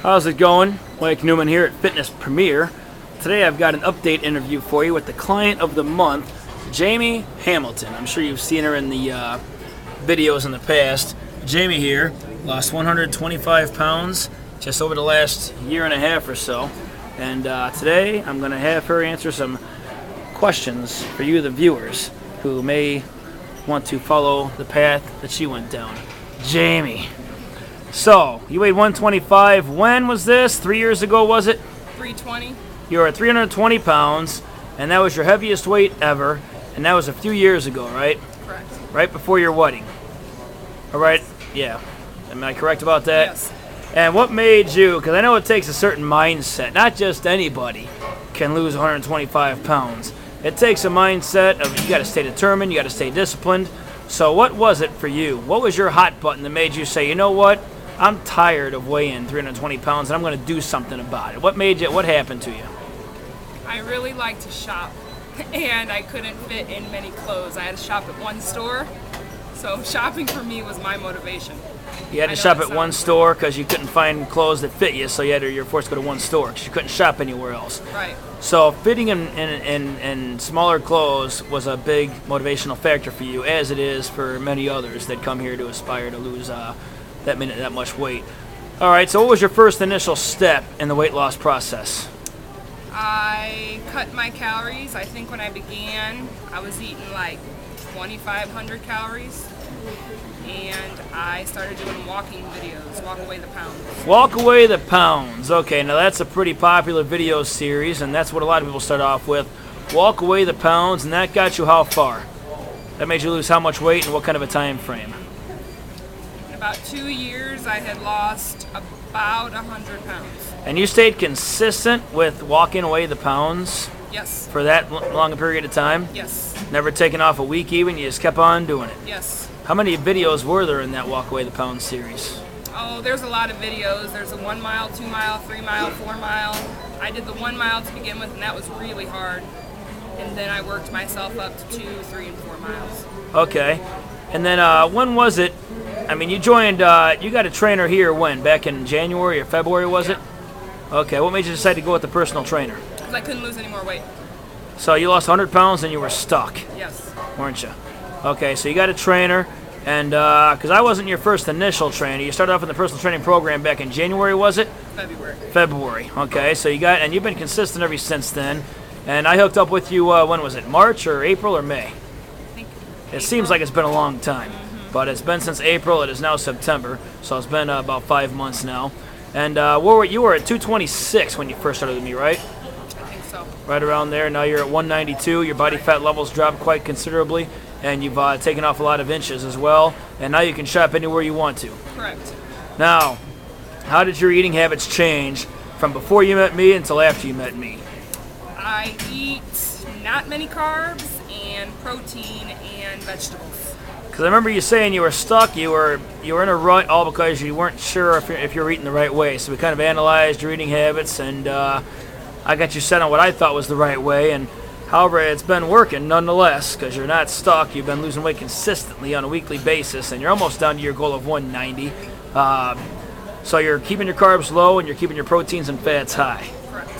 How's it going? Mike Neumann here at Fitness Premier. Today I've got an update interview for you with the client of the month, Jamie Hamilton. I'm sure you've seen her in the videos in the past. Jamie here lost 125 pounds just over the last year and a half or so. And today I'm going to have her answer some questions for you, the viewers, who may want to follow the path that she went down. Jamie. So, you weighed 125. When was this? 3 years ago, was it? 320. You were at 320 pounds, and that was your heaviest weight ever, and that was a few years ago, right? Correct. Right before your wedding. All right? Yeah. Am I correct about that? Yes. And what made you, because I know it takes a certain mindset, not just anybody can lose 125 pounds. It takes a mindset of you got to stay determined, you got to stay disciplined. So what was it for you? What was your hot button that made you say, you know what? I'm tired of weighing 320 pounds and I'm going to do something about it. What happened to you? I really like to shop, and I couldn't fit in many clothes. I had to shop at one store, so shopping for me was my motivation. You had to shop at one store because you couldn't find clothes that fit you, so you're forced to go to one store because you couldn't shop anywhere else. Right. So fitting in smaller clothes was a big motivational factor for you, as it is for many others that come here to aspire to lose that much weight. All right, so what was your first initial step in the weight loss process? I cut my calories. I think when I began, I was eating like 2,500 calories. And I started doing walking videos, walk away the pounds. Walk away the pounds. Okay, now that's a pretty popular video series, and that's what a lot of people start off with. Walk away the pounds, and that got you how far? That made you lose how much weight and what kind of a time frame? In about 2 years, I had lost about 100 pounds. And you stayed consistent with walking away the pounds? Yes. For that long a period of time? Yes. Never taken off a week even? You just kept on doing it? Yes. How many videos were there in that Walk Away the Pounds series? Oh, there's a lot of videos. There's a 1 mile, 2 mile, 3 mile, 4 mile. I did the 1 mile to begin with, and that was really hard. And then I worked myself up to 2, 3, and 4 miles. Okay. And then when was it? I mean, you joined, you got a trainer here when? Back in January or February, was it? Okay. What made you decide to go with the personal trainer? Because I couldn't lose any more weight. So you lost 100 pounds and you were stuck? Yes. Weren't you? Okay, so you got a trainer, and because I wasn't your first initial trainer, you started off in the personal training program back in January, was it? February. February. Okay, so and you've been consistent ever since then. And I hooked up with you. When was it? March or April or May? I think It seems like it's been a long time, but it's been since April. It is now September, so it's been about 5 months now. And you were at 226 when you first started with me, right? I think so. Right around there. Now you're at 192. Your body fat levels dropped quite considerably. And you've taken off a lot of inches as well, and now you can shop anywhere you want to. Correct. Now, how did your eating habits change from before you met me until after you met me? I eat not many carbs and protein and vegetables. Because I remember you saying you were stuck, you were in a rut all because you weren't sure if you were eating the right way. So we kind of analyzed your eating habits, and I got you set on what I thought was the right way. And however, it's been working nonetheless because you're not stuck. You've been losing weight consistently on a weekly basis, and you're almost down to your goal of 190. So you're keeping your carbs low and you're keeping your proteins and fats high. Correct.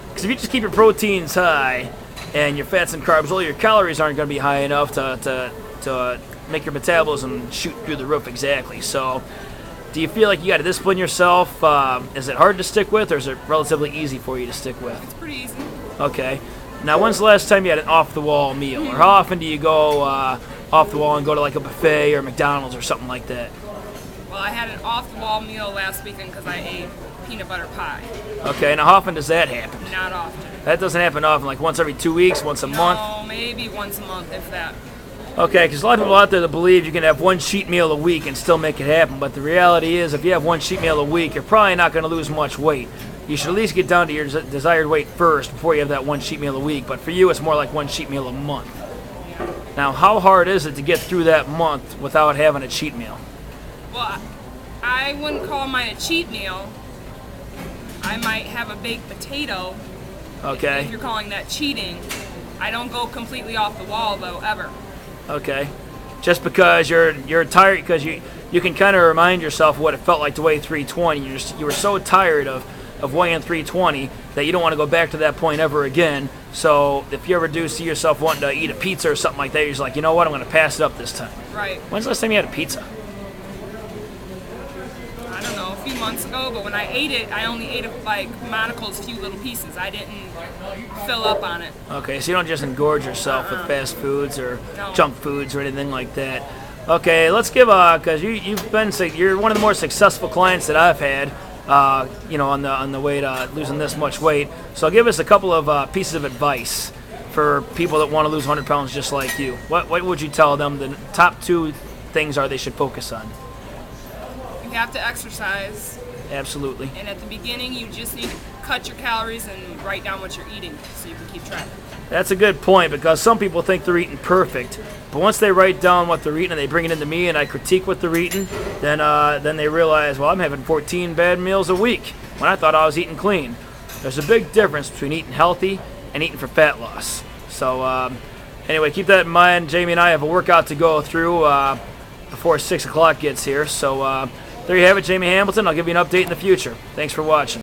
Because if you just keep your proteins high and your fats and carbs low, your calories aren't going to be high enough to make your metabolism shoot through the roof exactly. So do you feel like you got to discipline yourself? Is it hard to stick with, or is it relatively easy for you to stick with? It's pretty easy. Okay. Now, when's the last time you had an off-the-wall meal? Or how often do you go off the wall and go to like a buffet or McDonald's or something like that? Well, I had an off-the-wall meal last weekend because I ate peanut butter pie. Okay, now how often does that happen? Not often. That doesn't happen often, like once every 2 weeks, once a month? No, maybe once a month, if that. Okay, because a lot of people out there that believe you can have one cheat meal a week and still make it happen, but the reality is if you have one cheat meal a week, you're probably not going to lose much weight. You should at least get down to your desired weight first before you have that one cheat meal a week, but for you it's more like one cheat meal a month. Yeah. Now, how hard is it to get through that month without having a cheat meal? Well, I wouldn't call mine a cheat meal. I might have a baked potato. Okay. If you're calling that cheating. I don't go completely off the wall though, ever. Okay. Just because you're tired, because you you can kind of remind yourself what it felt like to weigh 320. You were so tired of weighing 320 that you don't want to go back to that point ever again. So if you ever do see yourself wanting to eat a pizza or something like that, you're just like, you know what, I'm going to pass it up this time. Right. When's the last time you had a pizza? I don't know, a few months ago, but when I ate it, I only ate like Monocle's few little pieces. I didn't fill up on it. Okay, so you don't just engorge yourself with fast foods or No. junk foods or anything like that. Okay, let's give because you're one of the more successful clients that I've had. On the way to losing this much weight. So give us a couple of pieces of advice for people that want to lose 100 pounds just like you. What would you tell them the top 2 things are they should focus on? You have to exercise. Absolutely. And at the beginning, you just need to cut your calories and write down what you're eating so you can keep track. That's a good point because some people think they're eating perfect, but once they write down what they're eating and they bring it into me and I critique what they're eating, then they realize, well, I'm having 14 bad meals a week when I thought I was eating clean. There's a big difference between eating healthy and eating for fat loss. So anyway, keep that in mind. Jamie and I have a workout to go through before 6 o'clock gets here. So there you have it, Jamie Hamilton. I'll give you an update in the future. Thanks for watching.